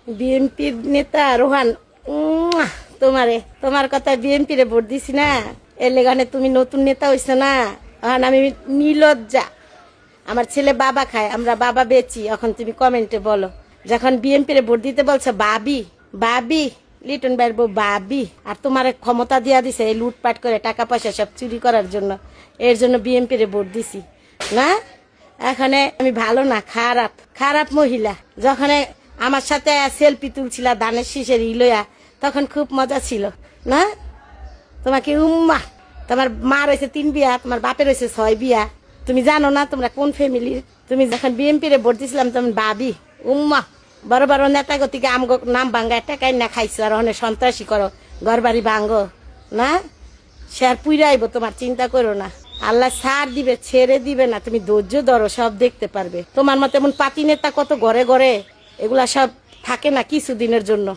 বিএনপির নেতা রোহান, তোমার কথা বিএনপি রে ভোট দিছি না, এর লেগানে তুমি নতুন নেতা হইছো না। এখন আমি নির্লজ্জা, আমার ছেলে বাবা খায়, আমরা বাবা বেচি। এখন তুমি কমেন্টে বলো, যখন বিএনপি রে ভোট দিতে বলছো বাবি বাবি, লিটন ভাইয়ের বউ বাবি, আর তোমার ক্ষমতা দিয়া দিছে এই লুটপাট করে টাকা পয়সা সব চুরি করার জন্য। এর জন্য বিএনপি রে ভোট দিছি না। এখানে আমি ভালো না, খারাপ খারাপ মহিলা। যখন আমার সাথে সেলফি তুলছিল ধানের শীষের লইয়া, তখন খুব মজা ছিল না। তোমাকে তোমার মা রয়েছে 3 বিয়া, তোমার বাপের রয়েছে 6 বিয়া। তুমি জানো না তোমরা কোন ফ্যামিলির। তুমি যখন বিএনপি রে ভোট দিছিলাম তখন ভাবি বড় বড় নেতা গতিকে আম নাম ভাঙ্গা টাকাই না খাইছো, আর ওখানে সন্ত্রাসী করো, ঘর বাড়ি ভাঙ্গো না। সে আর পুইরা আইব, তোমার চিন্তা করো না। আল্লাহ ছাড় দিবে, ছেড়ে দিবে না। তুমি ধৈর্য ধরো, সব দেখতে পারবে। তোমার মতো এমন পাতি নেতা কত ঘরে ঘরে, এগুলা সব থাকে না কিছুদিনের জন্য।